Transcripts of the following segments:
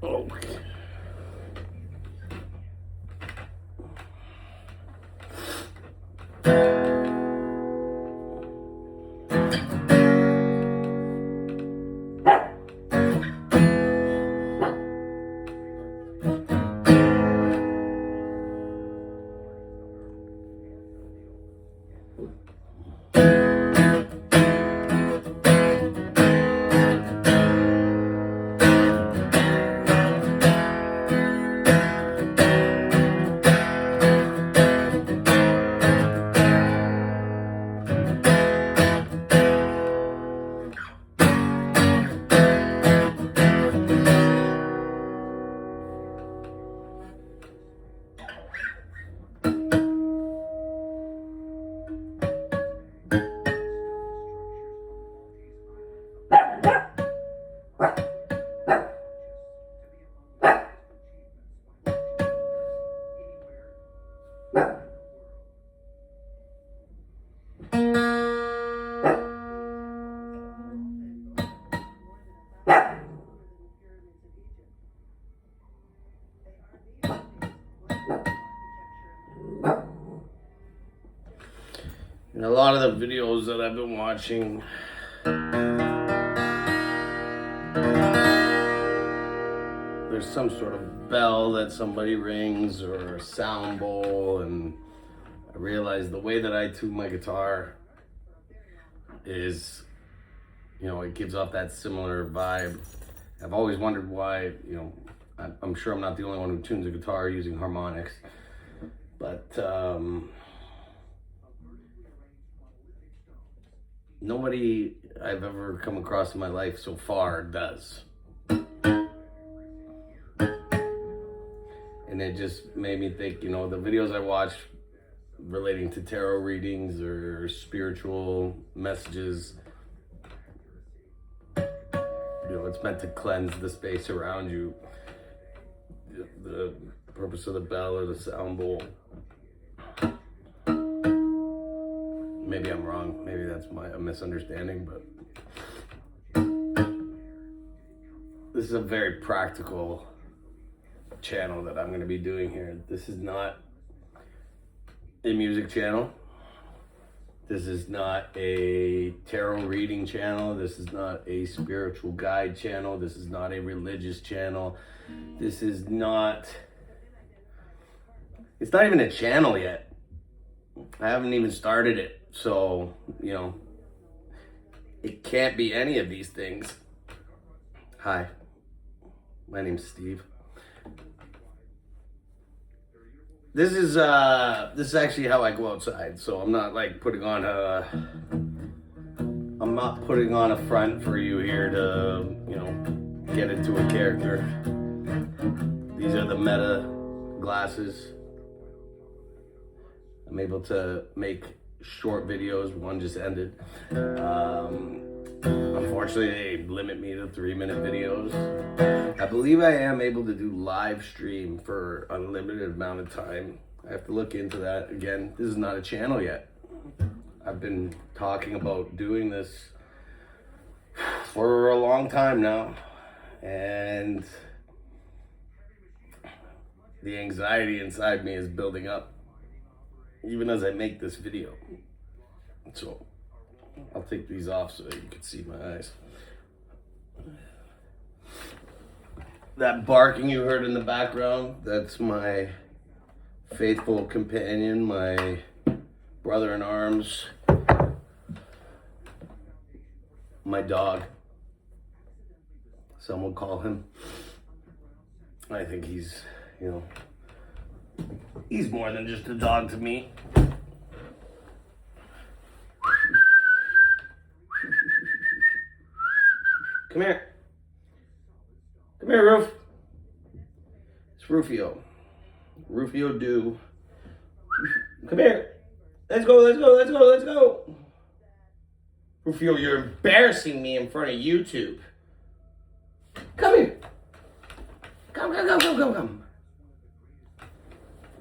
Oh. And a lot of the videos that I've been watching, there's some sort of bell that somebody rings or a sound bowl, and I realized the way that I tune my guitar is, it gives off that similar vibe. I've always wondered why, I'm sure I'm not the only one who tunes a guitar using harmonics, but nobody I've ever come across in my life so far does. And it just made me think, the videos I watch relating to tarot readings or spiritual messages, it's meant to cleanse the space around you. The purpose of the bell or the sound bowl. Maybe I'm wrong. Maybe that's a misunderstanding, but this is a very practical channel that I'm going to be doing here. This is not a music channel. This is not a tarot reading channel. This is not a spiritual guide channel. This is not a religious channel. This is not, it's not even a channel yet. I haven't even started it. So, it can't be any of these things. Hi, my name's Steve. This is actually how I go outside. So I'm not like putting on a front for you here to, get into a character. These are the Meta glasses. I'm able to make short videos. One just ended. Unfortunately, they limit me to 3-minute videos. I believe I am able to do live stream for unlimited amount of time. I have to look into that. Again, this is not a channel yet. I've been talking about doing this for a long time now, and the anxiety inside me is building up even as I make this video. So I'll take these off so that you can see my eyes. That barking you heard in the background, that's my faithful companion, my brother in arms, my dog. Some would call him. I think he's, he's more than just a dog to me. Come here. Come here, Roof. It's Rufio. Rufio do. Come here. Let's go, let's go, let's go, let's go. Rufio, you're embarrassing me in front of YouTube. Come here. Come.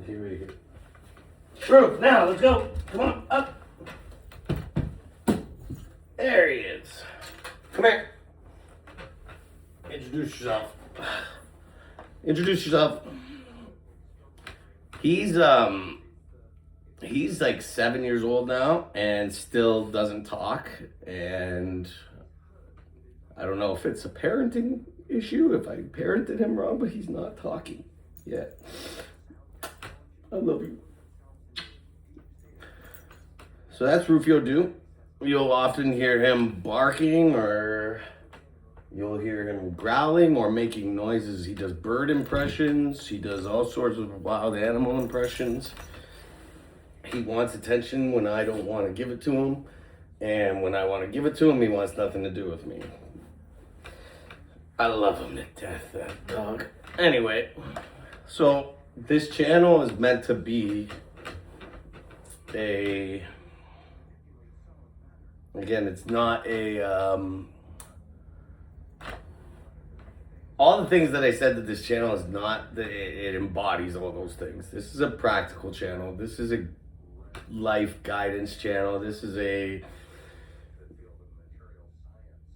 Here, right here. Roof, now, let's go. Come on, up. There he is. Come here. Introduce yourself. Introduce yourself. He's like 7 years old now and still doesn't talk, and I don't know if it's a parenting issue, if I parented him wrong, but he's not talking yet. I love you. So that's Rufio Do. You'll often hear him barking, or you'll hear him growling or making noises. He does bird impressions. He does all sorts of wild animal impressions. He wants attention when I don't want to give it to him. And when I want to give it to him, he wants nothing to do with me. I love him to death, that dog. Anyway, so this channel is meant to be again, it's not all the things that I said that this channel is not, it embodies all those things. This is a practical channel. This is a life guidance channel.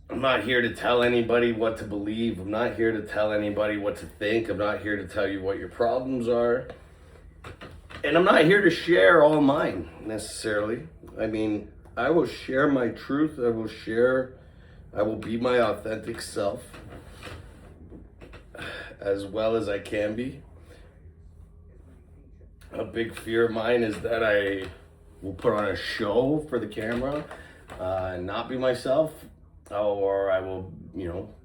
I'm not here to tell anybody what to believe. I'm not here to tell anybody what to think. I'm not here to tell you what your problems are. And I'm not here to share all mine necessarily. I mean, I will share my truth. I will be my authentic self as well as I can be. A big fear of mine is that I will put on a show for the camera and not be myself, or I will,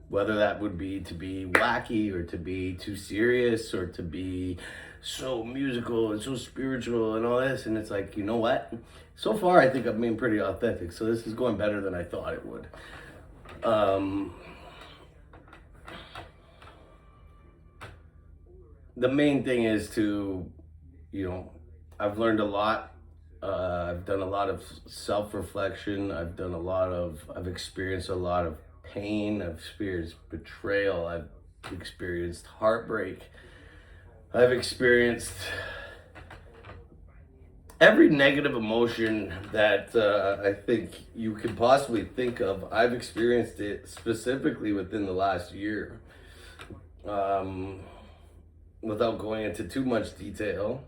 whether that would be to be wacky or to be too serious or to be so musical and so spiritual and all this. And it's like, you know what? So far, I think I'm being pretty authentic. So this is going better than I thought it would. The main thing is to, I've learned a lot. I've done a lot of self-reflection. I've experienced a lot of pain. I've experienced betrayal. I've experienced heartbreak. I've experienced every negative emotion that I think you could possibly think of. I've experienced it specifically within the last year. Without going into too much detail,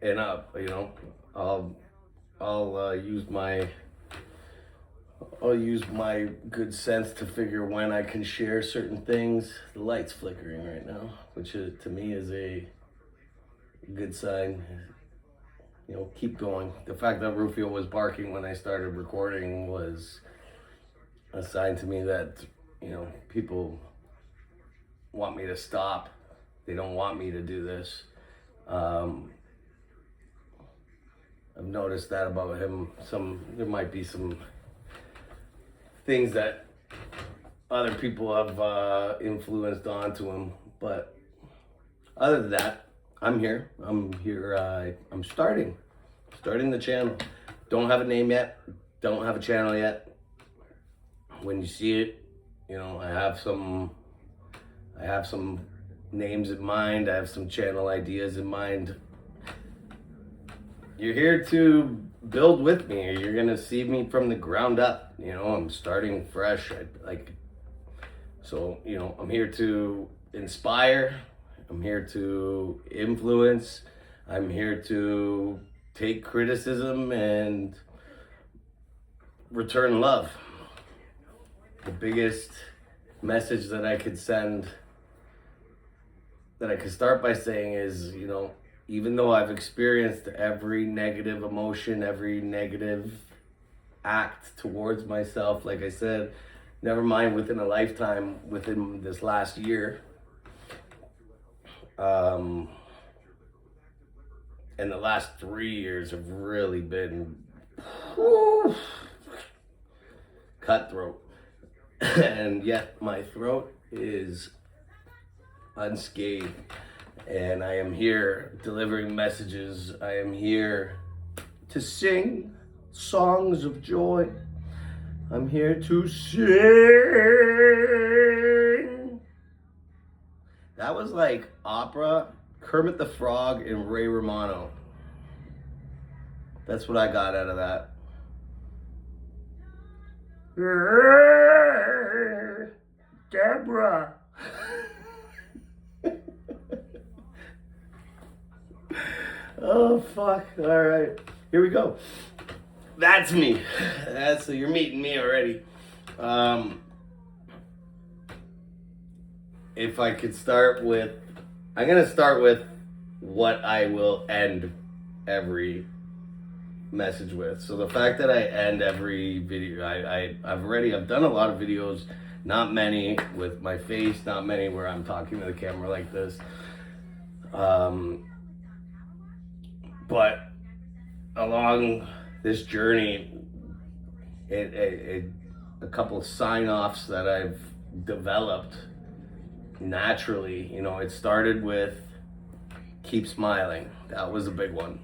and I'll use my good sense to figure when I can share certain things. The light's flickering right now, which to me is a good sign. Keep going. The fact that Rufio was barking when I started recording was a sign to me that people want me to stop. They don't want me to do this. I've noticed that about him. There might be some things that other people have influenced onto him, but other than that, I'm here. I'm starting the channel. Don't have a name yet. Don't have a channel yet. When you see it, I have some names in mind. I have some channel ideas in mind. You're here to build with me. You're gonna see me from the ground up. I'm starting fresh. I'm here to inspire. I'm here to influence. I'm here to take criticism and return love. The biggest message that I could send, that I could start by saying is, even though I've experienced every negative emotion, every negative act towards myself, like I said, never mind within a lifetime, within this last year, and the last 3 years have really been cutthroat. And yet my throat is unscathed, and I am here delivering messages. I am here to sing songs of joy. I'm here to sing. That was like opera, Kermit the Frog, and Ray Romano. That's what I got out of that. Deborah. Oh, fuck. All right. Here we go. That's me. So you're meeting me already. If I could start with, I'm going to start with what I will end every message with. So the fact that I end every video, I've done a lot of videos, not many with my face, not many where I'm talking to the camera like this. But along this journey, a couple of sign-offs that I've developed naturally, you know, it started with keep smiling. That was a big one.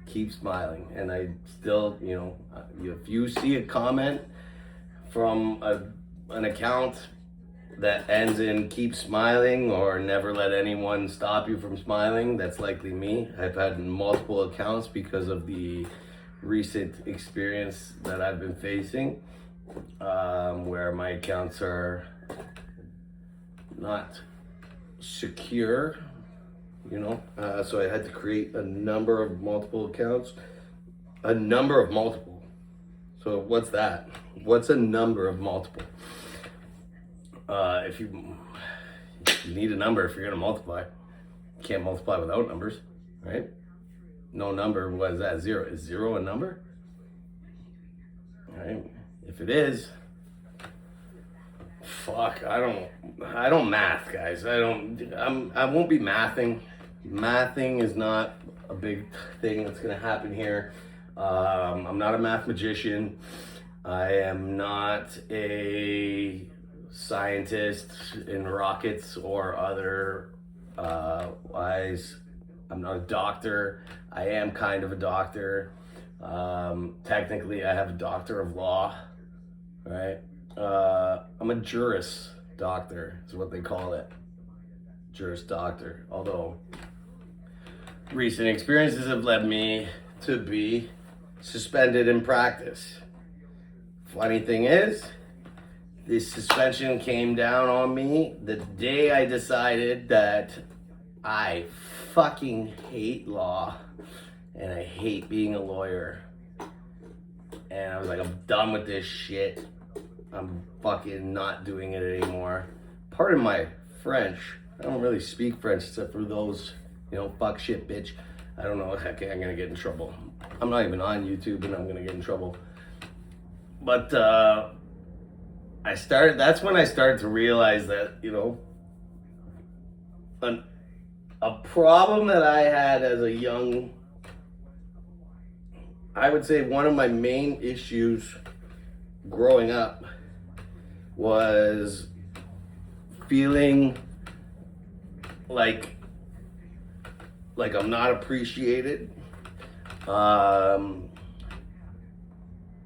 Keep smiling. And I still, you know, if you see a comment from an account that ends in keep smiling or never let anyone stop you from smiling, that's likely me. I've had multiple accounts because of the recent experience that I've been facing, where my accounts are not secure, you know, so I had to create a number of multiple accounts. So what's that? What's a number of multiple? If you need a number, if you're gonna multiply, you can't multiply without numbers, right? No number, what is that? Zero. Is zero a number? All right. If it is, fuck, I don't math, guys. I won't be mathing. Mathing is not a big thing that's gonna happen here. I'm not a math magician. I am not a scientist in rockets or other wise. I'm not a doctor. I am kind of a doctor. Technically, I have a doctor of law, right? I'm a juris doctor, is what they call it. Juris doctor. Although recent experiences have led me to be suspended in practice. Funny thing is, this suspension came down on me the day I decided that I fucking hate law and I hate being a lawyer. And I was like, I'm done with this shit. I'm fucking not doing it anymore. Pardon my French. I don't really speak French except for those, you know, fuck shit bitch. I don't know, okay, I'm gonna get in trouble. I'm not even on YouTube and I'm gonna get in trouble. But that's when I started to realize that, you know, a problem that I had as a young, I would say one of my main issues growing up was feeling like I'm not appreciated,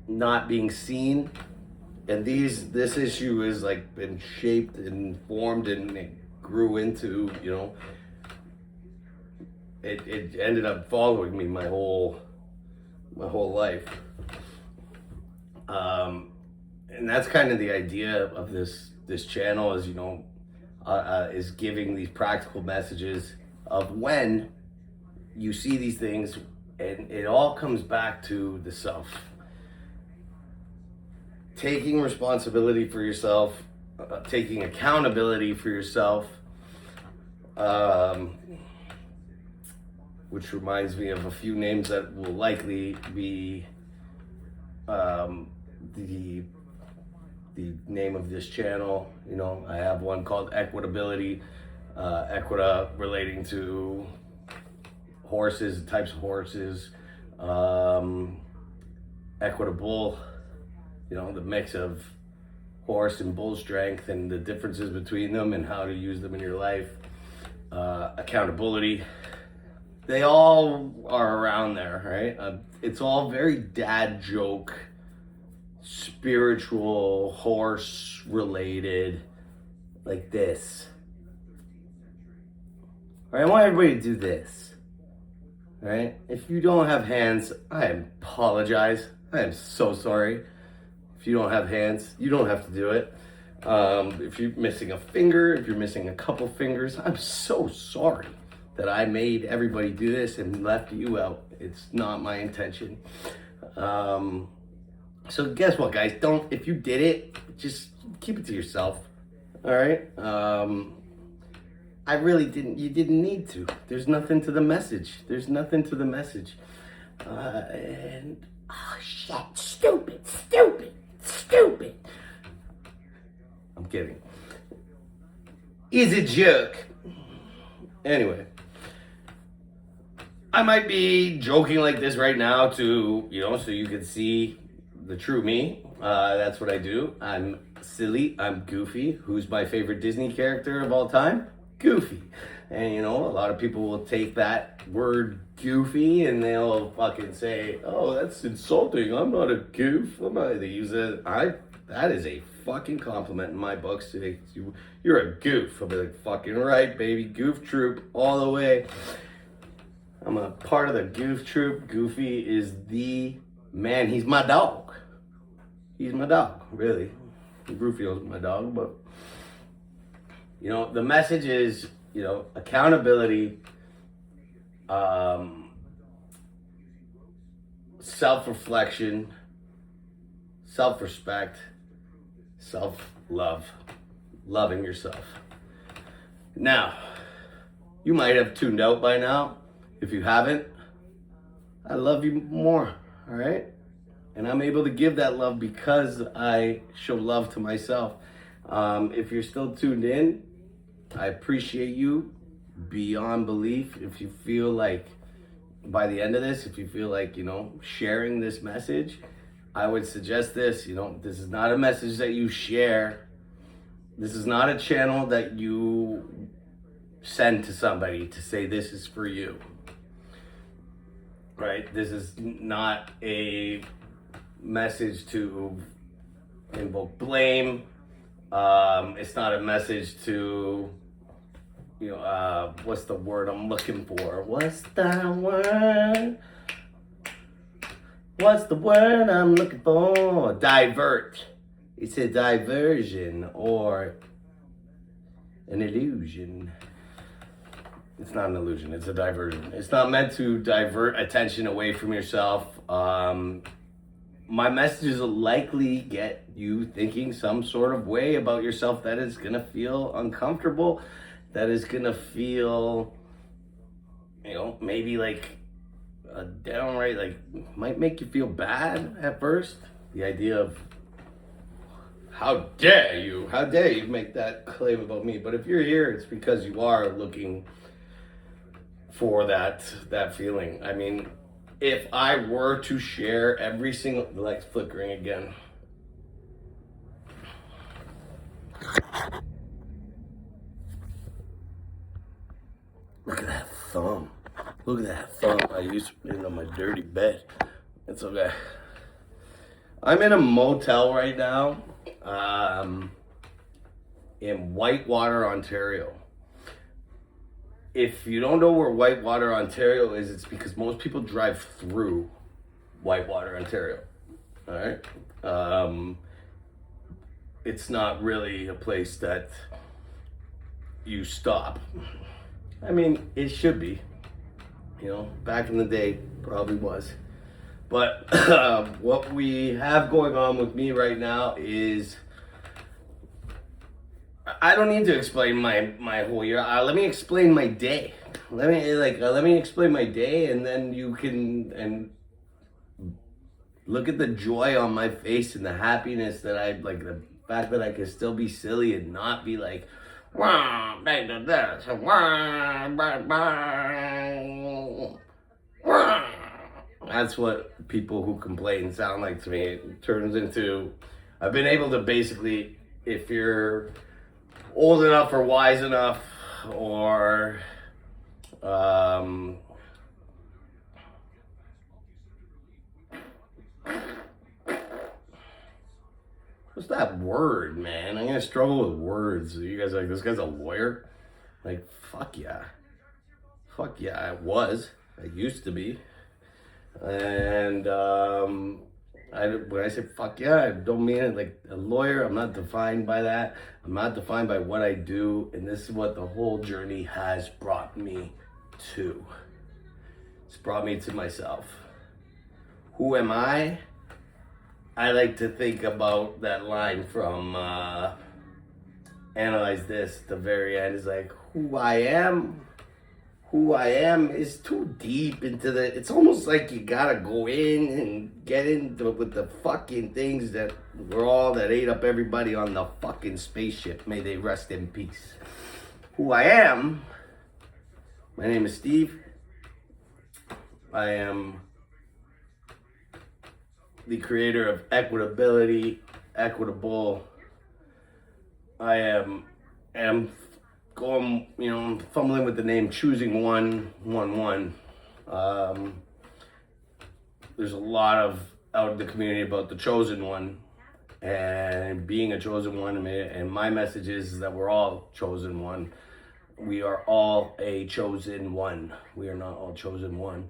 not being seen. And this issue has like been shaped and formed and it grew into, you know, it ended up following me my whole life. And that's kind of the idea of this channel, is, you know, is giving these practical messages of when you see these things, and it all comes back to the self. Taking responsibility for yourself, taking accountability for yourself, which reminds me of a few names that will likely be the name of this channel. You know, I have one called Equitability, equita relating to horses, types of horses, equitable, you know, the mix of horse and bull strength and the differences between them and how to use them in your life, accountability. They all are around there, right? It's all very dad joke, spiritual, horse related, like this. All right, I want everybody to do this. All right? If you don't have hands, I apologize. I am so sorry. If you don't have hands, you don't have to do it. If you're missing a finger, if you're missing a couple fingers, I'm so sorry. that I made everybody do this and left you out. It's not my intention. So guess what, guys? If you did it, just keep it to yourself. All right? I really didn't, you didn't need to. There's nothing to the message. And, oh shit, stupid. I'm kidding. Is a joke. Anyway, I might be joking like this right now to, so you can see the true me. That's what I do. I'm silly. I'm goofy. Who's my favorite Disney character of all time? Goofy. And a lot of people will take that word goofy and they'll fucking say, oh, that's insulting. I'm not a goof. They use it. That is a fucking compliment in my books. You're a goof. I'll be like, fucking right, baby. Goof troop all the way. I'm a part of the goof troop. Goofy is the man. He's my dog. He's my dog, really. Goofy's my dog, but the message is, accountability, self-reflection, self-respect, self-love, loving yourself. Now, you might have tuned out by now. If you haven't, I love you more, all right? And I'm able to give that love because I show love to myself. If you're still tuned in, I appreciate you beyond belief. If you feel like by the end of this, if you feel like, sharing this message, I would suggest this. This is not a message that you share. This is not a channel that you send to somebody to say this is for you. Right? This is not a message to invoke blame. It's not a message to, what's the word I'm looking for? What's the word I'm looking for? Divert. It's a diversion or an illusion. It's not an illusion, it's a diversion. It's not meant to divert attention away from yourself. My messages will likely get you thinking some sort of way about yourself that is gonna feel uncomfortable, that is gonna feel, maybe like a downright, might make you feel bad at first. The idea of, how dare you make that claim about me? But if you're here, it's because you are looking for that feeling. I mean, if I were to share every single, the light's flickering again. Look at that thumb. I used to put it on my dirty bed. It's okay. I'm in a motel right now, in Whitewater, Ontario. If you don't know where Whitewater, Ontario is, it's because most people drive through Whitewater, Ontario. All right? It's not really a place that you stop. I mean, it should be. Back in the day, probably was. But what we have going on with me right now is, I don't need to explain my whole year. Let me explain my day. Let me explain my day, and then you can look at the joy on my face and the happiness that the fact that I can still be silly and not be like, wow, they did this, that's what people who complain sound like to me. It turns into, I've been able to basically, if you're old enough or wise enough or what's that word, man? I'm gonna struggle with words. You guys are like, this guy's a lawyer? Like, fuck yeah, I used to be. And when I say fuck yeah, I don't mean it like a lawyer. I'm not defined by that. I'm not defined by what I do. And this is what the whole journey has brought me to. It's brought me to myself. Who am I? I like to think about that line from Analyze This at the very end. Is like, who I am is too deep into the, it's almost like you gotta go in and get into with the fucking things that ate up everybody on the fucking spaceship. May they rest in peace. Who I am, my name is Steve. I am the creator of Equitability, Equitable. I am going, I'm fumbling with the name, choosing 111. There's a lot of out in the community about the chosen one and being a chosen one. And my message is that we're all chosen one. We are all a chosen one. We are not all chosen one.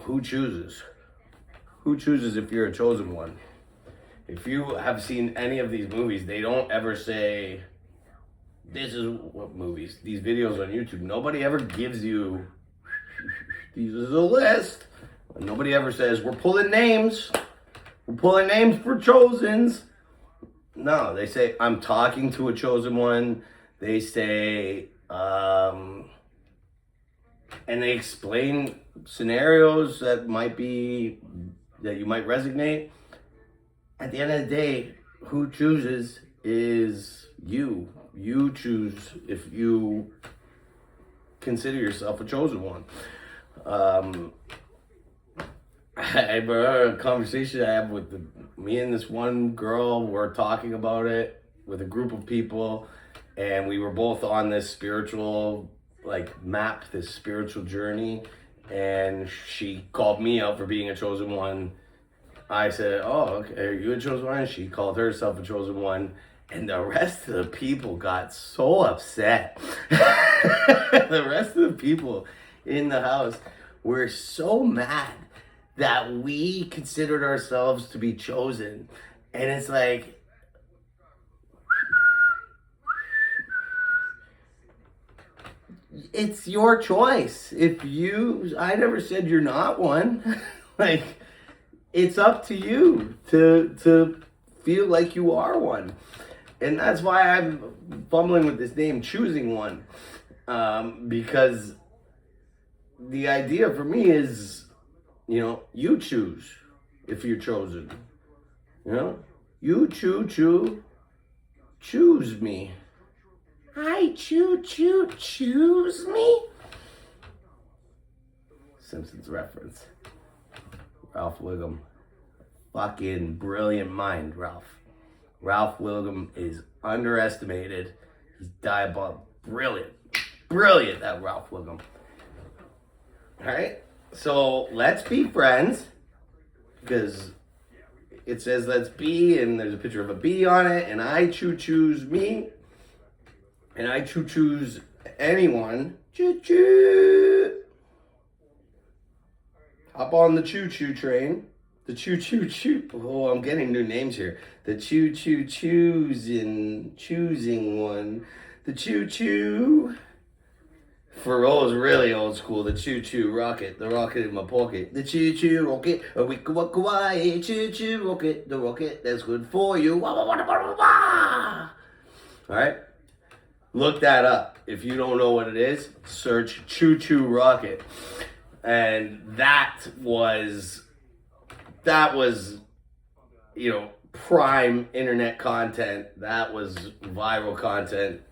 Who chooses? Who chooses if you're a chosen one? If you have seen any of these movies, they don't ever say, this is what movies, these videos on YouTube, nobody ever gives you, this is a list. Nobody ever says, we're pulling names for chosens. No, they say, I'm talking to a chosen one. They say, and they explain scenarios that you might resonate. At the end of the day, who chooses is you. You choose if you consider yourself a chosen one. I remember a conversation I had with me and this one girl. Were talking about it with a group of people, and we were both on this spiritual map, this spiritual journey. And she called me out for being a chosen one. I said, oh, okay, are you a chosen one? She called herself a chosen one. And the rest of the people got so upset. The rest of the people in the house were so mad that we considered ourselves to be chosen. And it's like, it's your choice. I never said you're not one. It's up to you to feel like you are one. And that's why I'm fumbling with this name, choosing one. Because the idea for me is, you choose if you're chosen. You choose me. I choose me. Simpsons reference. Ralph Wiggum. Fucking brilliant mind, Ralph. Ralph Wiggum is underestimated. He's diabolical. Brilliant, that Ralph Wiggum. Alright? So let's be friends. Because it says let's be, and there's a picture of a bee on it, and I choose me. And I choose anyone. Choo-choo. Hop on the choo-choo train. The choo-choo-choo. Oh, I'm getting new names here. The choosing one. The choo-choo. For those really old school, the choo-choo rocket. The rocket in my pocket. The choo-choo rocket. A wicka-wacka-wai. Choo-choo rocket. The rocket that's good for you. Wah-wah-wah-wah-wah-wah. Alright? Look that up. If you don't know what it is, search choo-choo rocket. And that was prime internet content. That was viral content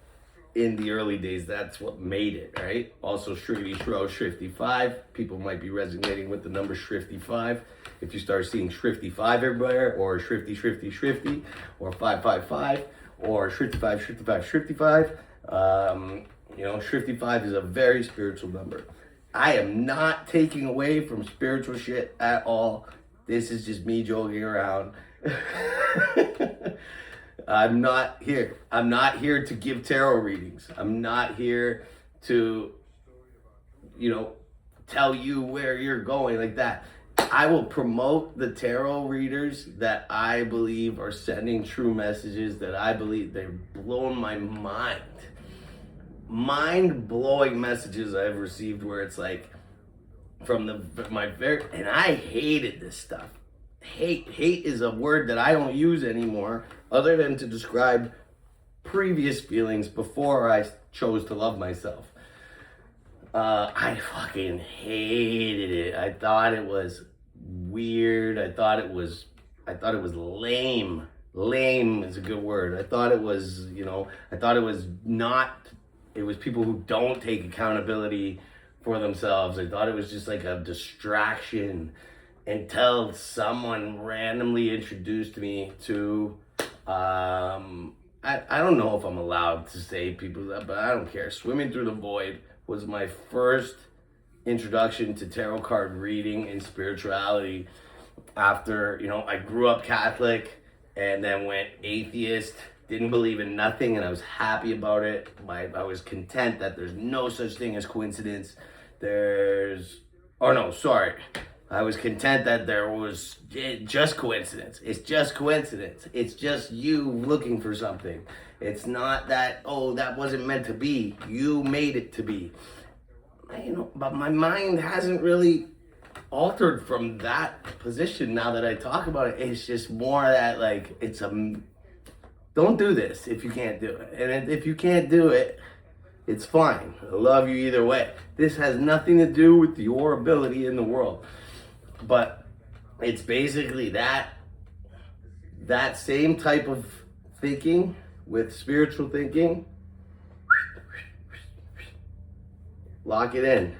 in the early days. That's what made it, right? Also, Shriggity Shro, Shrifty 5. People might be resonating with the number Shrifty 5. If you start seeing Shrifty 5 everywhere, or Shrifty, or 555, or Shrifty 5, Shrifty 5. Shrifty 5 is a very spiritual number. I am not taking away from spiritual shit at all. This is just me joking around. I'm not here to give tarot readings. I'm not here to, tell you where you're going like that. I will promote the tarot readers that I believe are sending true messages, that I believe they're blowing my mind. mind-blowing messages I've received where it's like and I hated this stuff. Hate is a word that I don't use anymore other than to describe previous feelings before I chose to love myself. I fucking hated it. I thought it was weird. I thought it was lame. Lame is a good word. I thought it was, it was people who don't take accountability for themselves. I thought it was just like a distraction until someone randomly introduced me to, I don't know if I'm allowed to say people that, but I don't care. Swimming Through the Void was my first introduction to tarot card reading and spirituality after, I grew up Catholic and then went atheist, didn't believe in nothing, and I was happy about it. I was content that there's no such thing as coincidence. I was content that there was just coincidence. It's just coincidence. It's just you looking for something. It's not that, that wasn't meant to be. You made it to be. But my mind hasn't really altered from that position now that I talk about it. It's just more that, like, don't do this if you can't do it. And if you can't do it, it's fine. I love you either way. This has nothing to do with your ability in the world. But it's basically that same type of thinking with spiritual thinking. Lock it in.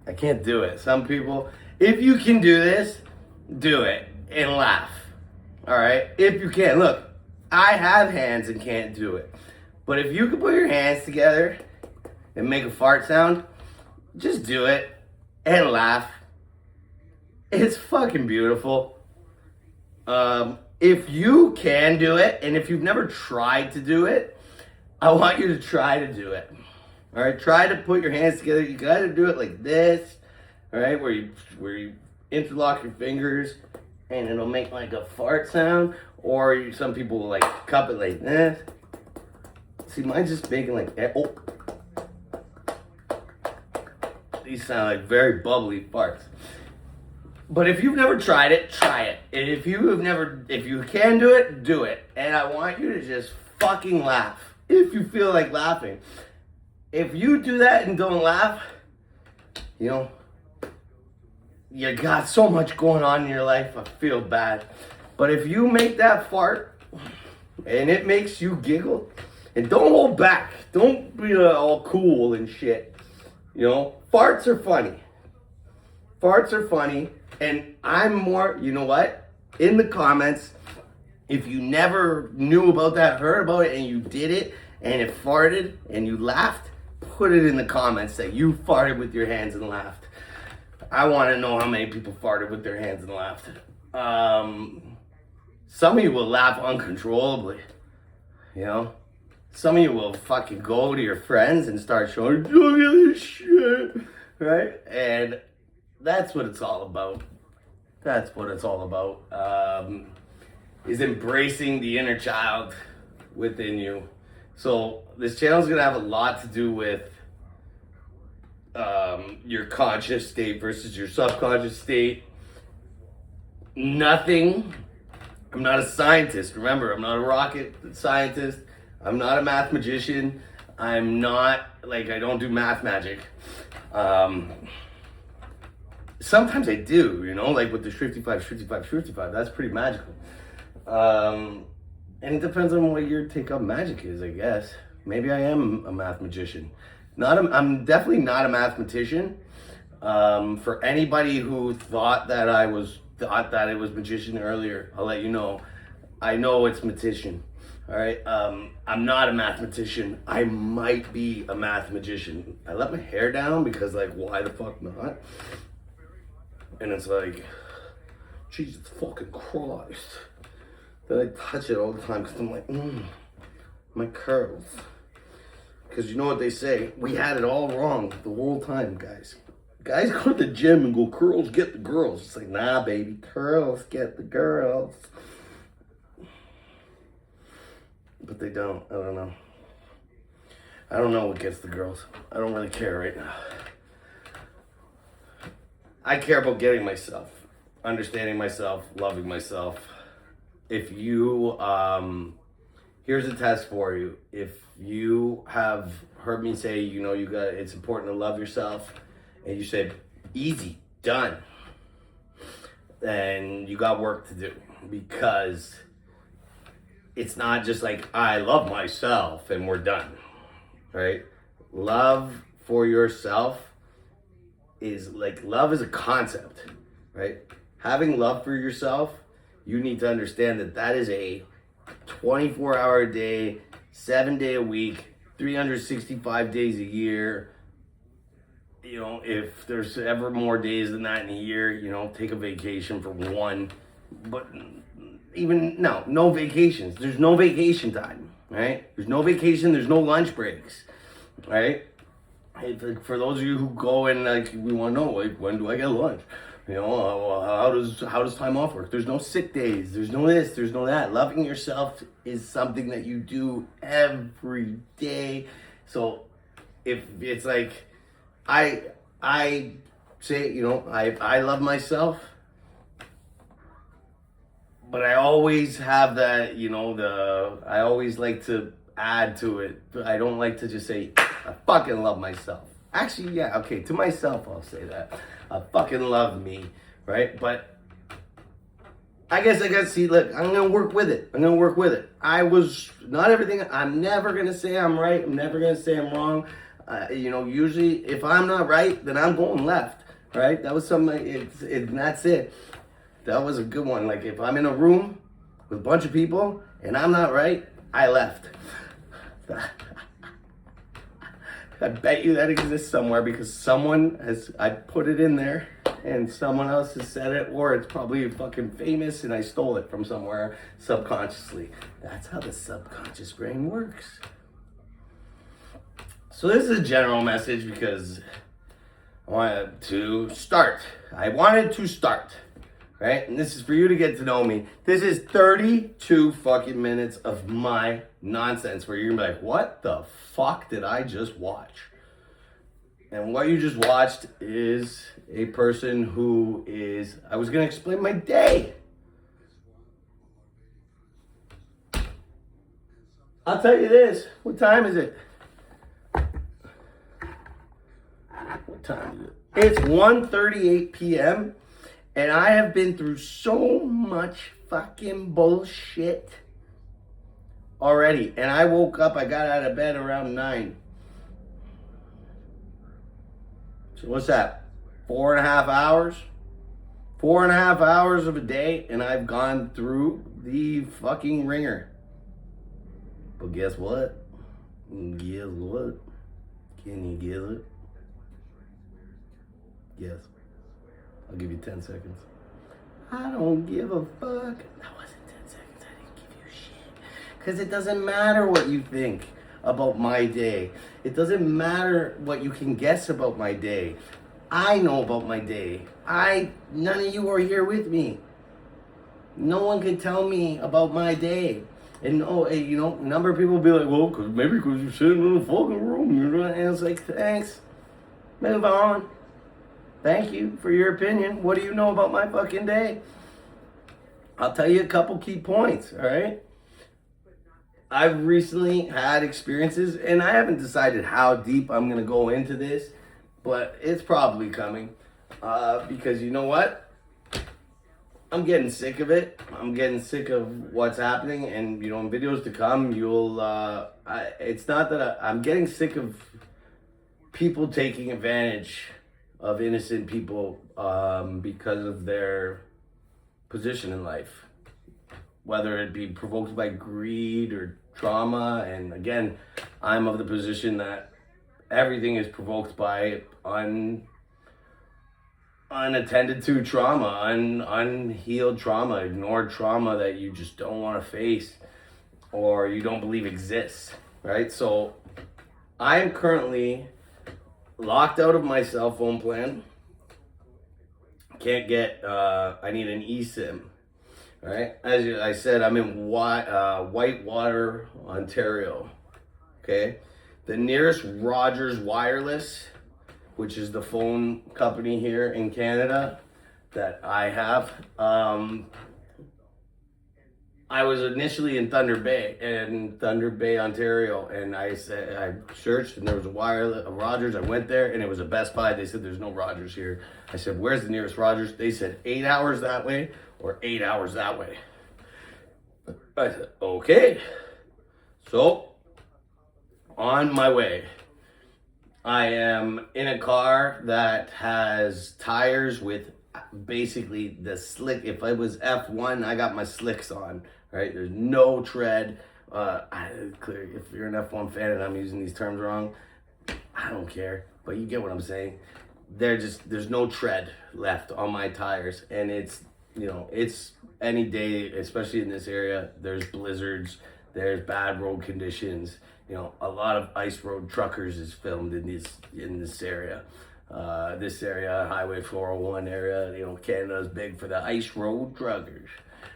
I can't do it. Some people, if you can do this, do it and laugh. All right? If you can. Look, I have hands and can't do it. But if you can put your hands together and make a fart sound, just do it and laugh. It's fucking beautiful. If you can do it, and if you've never tried to do it, I want you to try to do it. All right, try to put your hands together. You gotta do it like this, all right, where you interlock your fingers, and it'll make like a fart sound. Or some people will like cup it like this. See, mine's just making like these sound like very bubbly farts. But if you've never tried it, try it. And if you can do it, do it. And I want you to just fucking laugh if you feel like laughing. If you do that and don't laugh, you got so much going on in your life, I feel bad. But if you make that fart and it makes you giggle, and don't hold back. Don't be all cool and shit. Farts are funny. Farts are funny. And I'm more, you know what? In the comments, if you never knew about that, heard about it, and you did it, and it farted, and you laughed, put it in the comments that you farted with your hands and laughed. I want to know how many people farted with their hands and laughed. Some of you will laugh uncontrollably. Some of you will fucking go to your friends and start showing, look at this shit, right? And that's what it's all about. That's what it's all about, is embracing the inner child within you. So this channel is going to have a lot to do with your conscious state versus your subconscious state. I'm not a scientist. Remember, I'm not a rocket scientist. I'm not a math magician. I don't do math magic. Sometimes I do, like with the 55, that's pretty magical. And it depends on what your take on magic is, I guess. Maybe I am a math magician. I'm definitely not a mathematician. For anybody who thought that it was magician earlier, I'll let you know. I know it's magician. All right. I'm not a mathematician. I might be a math magician. I let my hair down because, like, why the fuck not? And it's like, Jesus fucking Christ. Then I touch it all the time because I'm like, my curls. Because you know what they say? We had it all wrong the whole time, guys. Guys go to the gym and go, curls get the girls. It's like, nah, baby, curls get the girls. but they don't. I don't know. I don't know what gets the girls. I don't really care right now. I care about getting myself, understanding myself, loving myself. If you, here's a test for you. If you have heard me say, it's important to love yourself, and you said, easy, done, then you got work to do, because it's not just like, I love myself and we're done, right? Love for yourself is like, love is a concept, right? Having love for yourself, you need to understand that that is a 24-hour a day, 7-day a week, 365 days a year. If there's ever more days than that in a year, take a vacation for one. But no vacations. There's no vacation time, right? There's no vacation. There's no lunch breaks, right? For those of you who go and we want to know, when do I get lunch? How does time off work? There's no sick days. There's no this. There's no that. Loving yourself is something that you do every day. So if it's like, I say, I love myself, but I always have that, I always like to add to it. I don't like to just say, I fucking love myself. Actually, yeah, okay, to myself I'll say that. I fucking love me, right? But I guess look, I'm gonna work with it. Not everything, I'm never gonna say I'm right. I'm never gonna say I'm wrong. Usually if I'm not right, then I'm going left, right? That was something, that's it. That was a good one. Like, if I'm in a room with a bunch of people and I'm not right, I left. I bet you that exists somewhere, because I put it in there and someone else has said it, or it's probably fucking famous and I stole it from somewhere subconsciously. That's how the subconscious brain works. So this is a general message because I wanted to start, right? And this is for you to get to know me. This is 32 fucking minutes of my nonsense where you're gonna be like, what the fuck did I just watch? And what you just watched is a person I was gonna explain my day. I'll tell you this, what time is it? What time is it? It's 1:38 p.m. and I have been through so much fucking bullshit already. And I woke up, I got out of bed around 9. So what's that? 4.5 hours? 4.5 hours of a day, and I've gone through the fucking ringer. But guess what? Can you guess it? Yes. I'll give you 10 seconds. I don't give a fuck. That wasn't 10 seconds. I didn't give you shit. Because it doesn't matter what you think about my day. It doesn't matter what you can guess about my day. I know about my day. None of you are here with me. No one can tell me about my day. And a number of people will be like, well, because you're sitting in the fucking room. And it's like, thanks. Move on. Thank you for your opinion. What do you know about my fucking day? I'll tell you a couple key points, all right? I've recently had experiences, and I haven't decided how deep I'm going to go into this, but it's probably coming. Because you know what? I'm getting sick of it. I'm getting sick of what's happening, and, in videos to come, it's not that I'm getting sick of people taking advantage of innocent people because of their position in life, whether it be provoked by greed or trauma. And again, I'm of the position that everything is provoked by unattended to trauma, unhealed trauma, ignored trauma that you just don't want to face or you don't believe exists, right? So I'm currently locked out of my cell phone plan. Can't get, I need an eSIM, All right, as I said, I'm in Whitewater, Ontario. Okay, the nearest Rogers Wireless, which is the phone company here in Canada that I have. I was initially in Thunder Bay, Ontario, and I searched, and there was a Rogers. I went there, and it was a Best Buy. They said there's no Rogers here. I said, where's the nearest Rogers? They said 8 hours that way or 8 hours that way. I said, okay. So, on my way. I am in a car that has tires with basically the slick. If I was F1, I got my slicks on, right? There's no tread. Clear. If you're an F1 fan and I'm using these terms wrong, I don't care, but you get what I'm saying. There's no tread left on my tires, and it's any day, especially in this area, there's blizzards, there's bad road conditions. A lot of ice road truckers is filmed in this area. This area, Highway 401 area, Canada is big for the ice road truckers.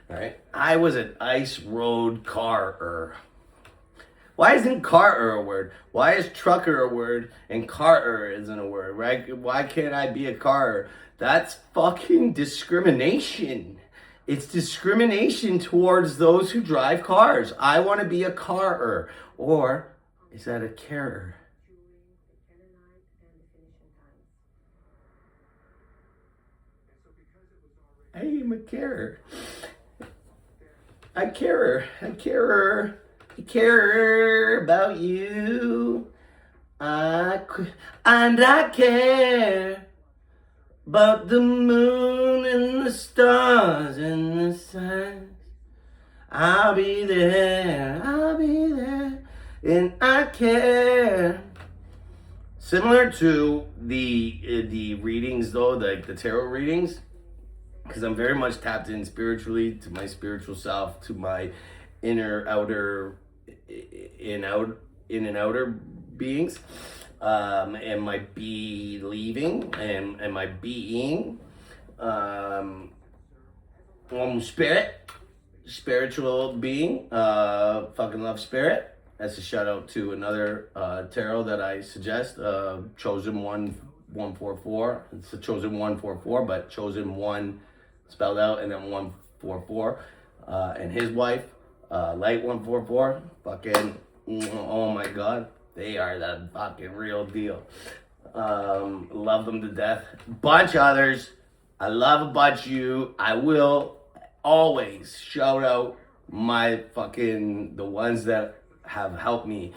All right, I was an ice road car-er. Why isn't car-er a word? Why is trucker a word and car-er isn't a word, right? Why can't I be a car-er? That's fucking discrimination. It's discrimination towards those who drive cars. I want to be a car-er. Or is that a carer? I am a carer. I care about you. And I care about the moon and the stars and the signs. I'll be there, and I care. Similar to the readings though, like the tarot readings, because I'm very much tapped in spiritually to my spiritual self, to my in and outer beings, and my believing and my being, spiritual being, fucking love spirit. That's a shout out to another tarot that I suggest, Chosen 144. It's a Chosen 144, but Chosen 1 spelled out and then 144. And his wife, Light 144, fucking, oh my God, they are the fucking real deal. Love them to death. Bunch others. I love a bunch of you. I will always shout out the ones that have helped me.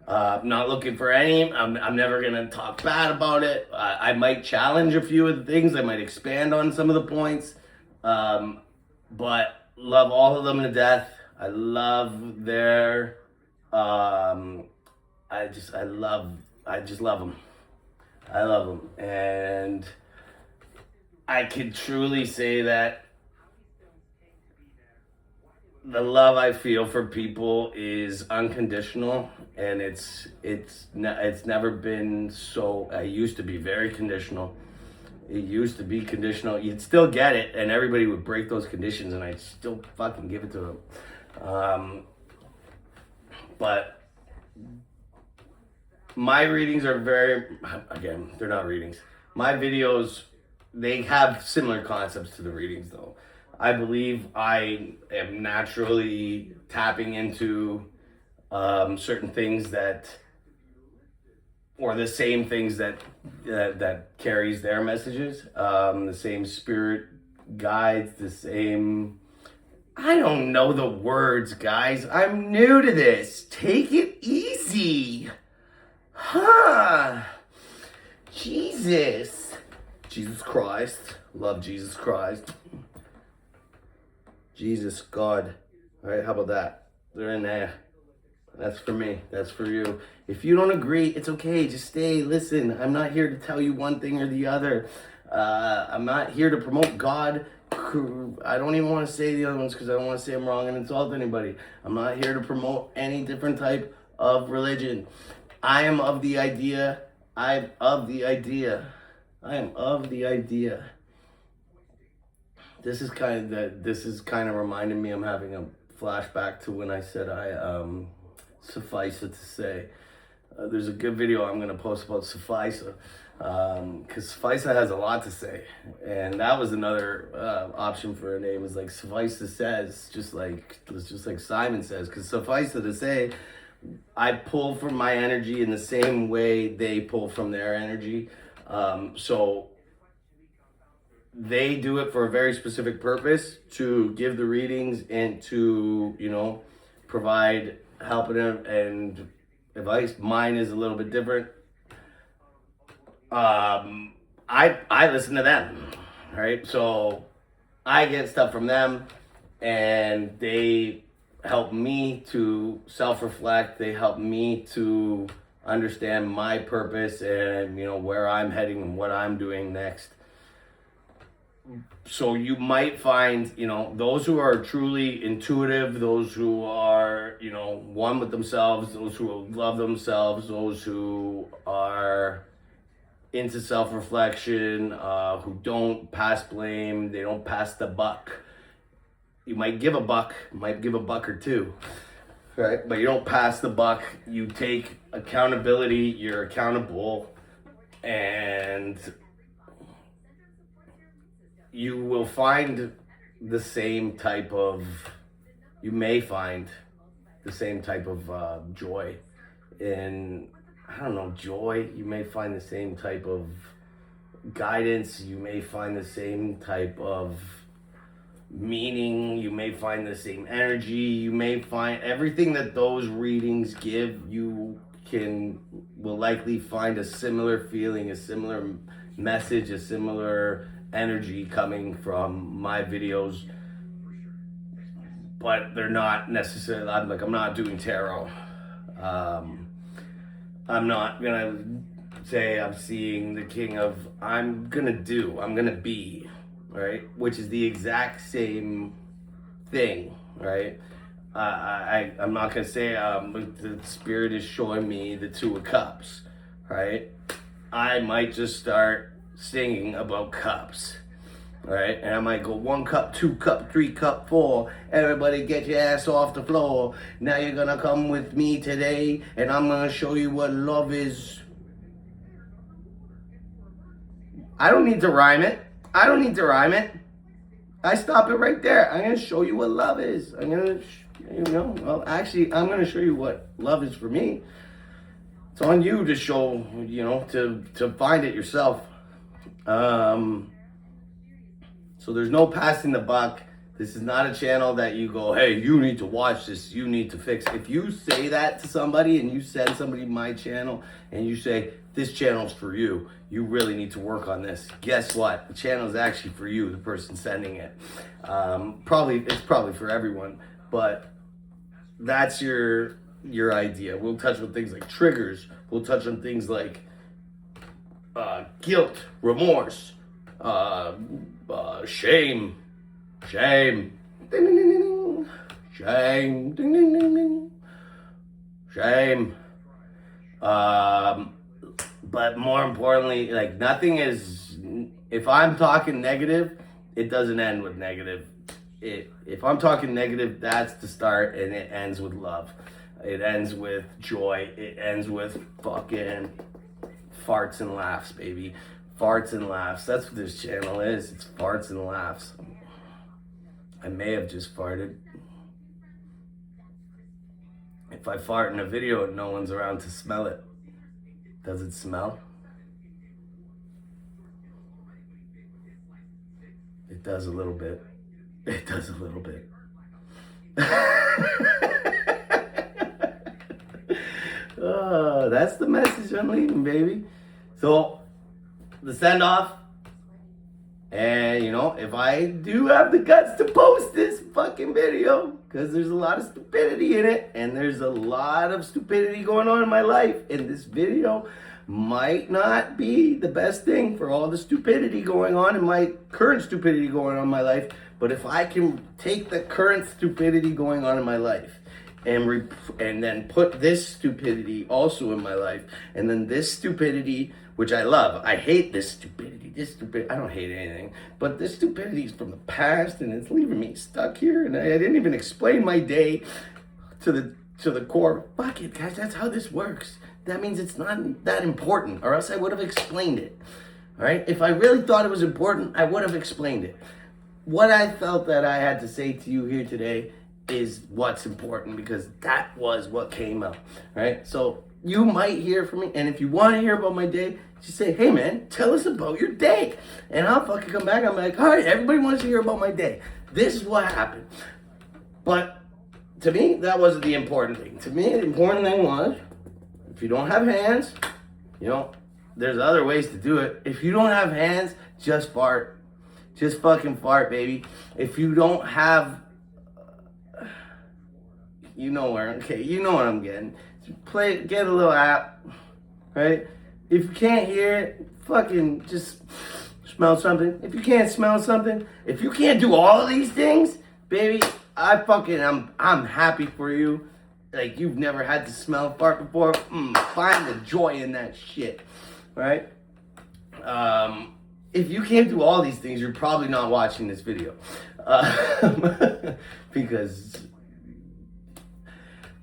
Not looking for any. I'm never gonna talk bad about it. I might challenge a few of the things. I might expand on some of the points. But love all of them to death. I love their. I just love them. I love them, and I can truly say that the love I feel for people is unconditional, and it's never been so. I used to be very conditional. It used to be conditional. You'd still get it, and everybody would break those conditions, and I'd still fucking give it to them. But my readings are they're not readings. My videos, they have similar concepts to the readings, though. I believe I am naturally tapping into certain things or the same things that carries their messages, the same spirit guides, the same. I don't know the words, guys. I'm new to this. Take it easy. Huh. Jesus Christ. Love Jesus Christ. Jesus, God. All right, how about that? They're in there. That's for me. That's for you. If you don't agree, it's okay. Just stay, listen. I'm not here to tell you one thing or the other. I'm not here to promote God. I don't even want to say the other ones because I don't want to say I'm wrong and insult anybody. I'm not here to promote any different type of religion. I am of the idea this is kind of reminding me, I'm having a flashback to when I said suffice it to say. There's a good video I'm going to post about Suffice, because Suffice has a lot to say, and that was another option for a name, is like Suffice says, just like Simon says, because Suffice to say, I pull from my energy in the same way they pull from their energy. So they do it for a very specific purpose, to give the readings and to, provide help and advice. Mine is a little bit different. I listen to them, right? So I get stuff from them, and they help me to self-reflect. They help me to understand my purpose and, where I'm heading and what I'm doing next. So you might find, those who are truly intuitive, those who are, one with themselves, those who love themselves, those who are into self-reflection, who don't pass blame, they don't pass the buck. You might give a buck or two, right? But you don't pass the buck. You take accountability, you're accountable, and you will find the same type of, joy in, joy. You may find the same type of guidance. You may find the same type of meaning. You may find the same energy. You may find everything that those readings give. You will likely find a similar feeling, a similar message, a similar energy coming from my videos, but they're not necessarily, I'm not doing tarot. I'm not gonna say I'm seeing the king of, I'm gonna be, right? Which is the exact same thing, right? I'm not gonna say the spirit is showing me the Two of Cups, right? I might just start singing about cups, right? And I might go 1 cup, 2 cup, 3 cup, 4. Everybody get your ass off the floor. Now you're gonna come with me today, and I'm gonna show you what love is. I don't need to rhyme it. I stop it right there. I'm gonna show you what love is. I'm gonna show you what love is for me. It's on you to show, to find it yourself. So there's no passing the buck. This is not a channel that you go, hey, you need to watch this, you need to fix. If you say that to somebody and you send somebody my channel and you say, this channel's for you, you really need to work on this. Guess what? The channel is actually for you, the person sending it. It's probably for everyone, but that's your idea. We'll touch on things like triggers. We'll touch on things like guilt, remorse, shame, ding, ding, ding, ding. Shame, ding, ding, ding, ding. Shame. But more importantly, like, nothing is, if I'm talking negative, it doesn't end with negative. If I'm talking negative, that's the start, and it ends with love. It ends with joy. It ends with fucking farts and laughs, baby. Farts and laughs. That's what this channel is. It's farts and laughs. I may have just farted. If I fart in a video and no one's around to smell it, does it smell? It does a little bit. It does a little bit. Oh, that's the message I'm leaving, baby. So, the send off. And, if I do have the guts to post this fucking video, because there's a lot of stupidity in it, and there's a lot of stupidity going on in my life, and this video might not be the best thing for all the stupidity going on in my current stupidity going on in my life. But if I can take the current stupidity going on in my life and then put this stupidity also in my life, and then this stupidity, which I love. I hate this stupidity. I don't hate anything, but this stupidity is from the past, and it's leaving me stuck here. And I didn't even explain my day to the core. Fuck it, guys. That's how this works. That means it's not that important, or else I would have explained it. All right? If I really thought it was important, I would have explained it. What I felt that I had to say to you here today is what's important, because that was what came out, right? So you might hear from me, and if you want to hear about my day, just say, hey man, tell us about your day, and I'll fucking come back. I'm like, all right, everybody wants to hear about my day. This is what happened. But to me, that wasn't the important thing. To me, the important thing was, if you don't have hands, there's other ways to do it. If you don't have hands, just fart. Just fucking fart, baby. If you don't have, you know what I'm getting. Get a little app, right? If you can't hear it, fucking just smell something. If you can't smell something, if you can't do all of these things, baby, I'm happy for you. Like, you've never had to smell fart before. Find the joy in that shit, right? If you can't do all these things, you're probably not watching this video. Because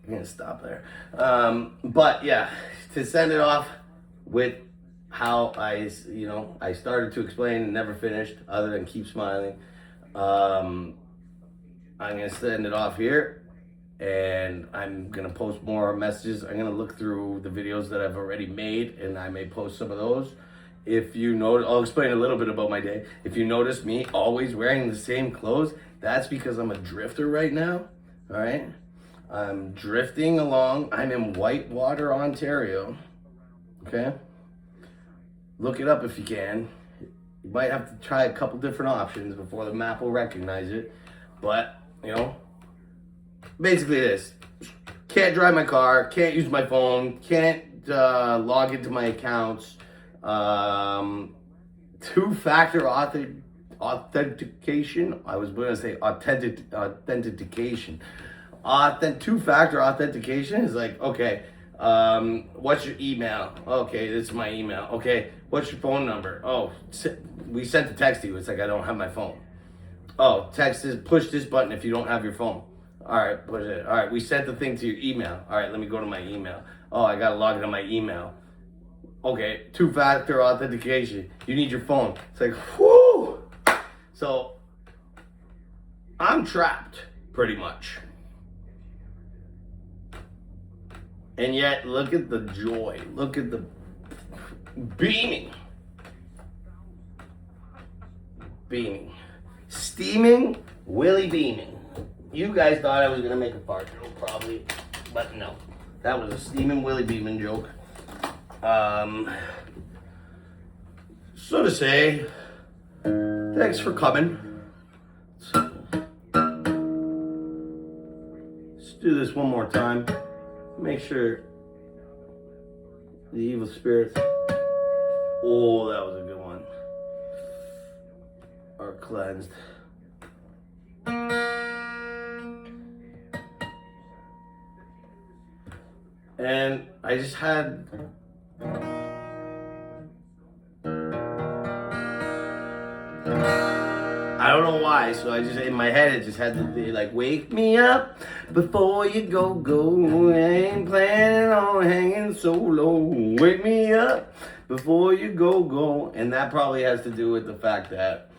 I'm gonna stop there. But yeah, to send it off with how I started to explain and never finished, other than keep smiling. I'm gonna send it off here, and I'm gonna post more messages. I'm gonna look through the videos that I've already made, and I may post some of those. If you notice, I'll explain a little bit about my day. If you notice me always wearing the same clothes, that's because I'm a drifter right now, all right? I'm drifting along. I'm in Whitewater, Ontario, okay? Look it up if you can. You might have to try a couple different options before the map will recognize it. But, basically this. Can't drive my car, can't use my phone, can't log into my accounts. Two-factor authentication. I was going to say authentication. Two-factor authentication is like, okay, what's your email? Okay, this is my email. Okay, what's your phone number? Oh, we sent the text to you. It's like, I don't have my phone. Oh, push this button if you don't have your phone. All right, push it. All right, we sent the thing to your email. All right, let me go to my email. Oh, I got to log into my email. Okay, two-factor authentication. You need your phone. It's like, whoo! So, I'm trapped, pretty much. And yet, look at the joy. Look at the beaming. Beaming. Steaming, Willy beaming. You guys thought I was going to make a fart joke, probably. But no. That was a steaming, Willy beaming joke. So to say, thanks for coming. Let's do this one more time. Make sure the evil spirits, oh, that was a good one, are cleansed. And I just had I don't know why, so I just, in my head, it just had to be like, wake me up before you go. I ain't planning on hanging so low. Wake me up before you go. And that probably has to do with the fact that,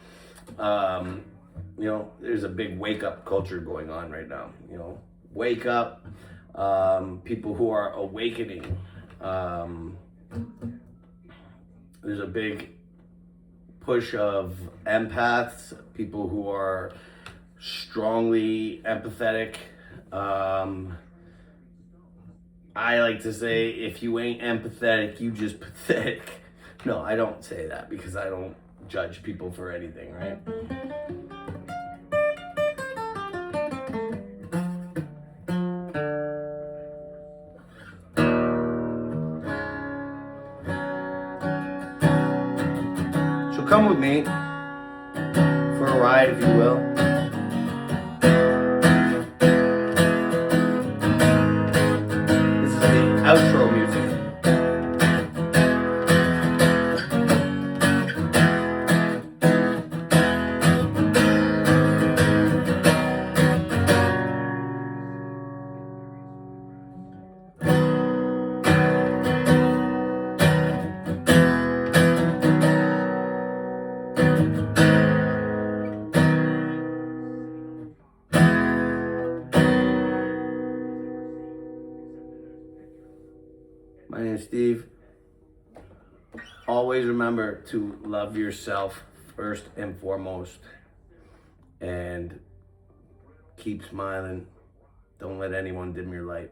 there's a big wake up culture going on right now. Wake up, people who are awakening. There's a big push of empaths, people who are strongly empathetic. I like to say, if you ain't empathetic, you just pathetic. No, I don't say that because I don't judge people for anything, right? Come with me for a ride, if you will. My name is Steve. Always remember to love yourself first and foremost. And keep smiling. Don't let anyone dim your light.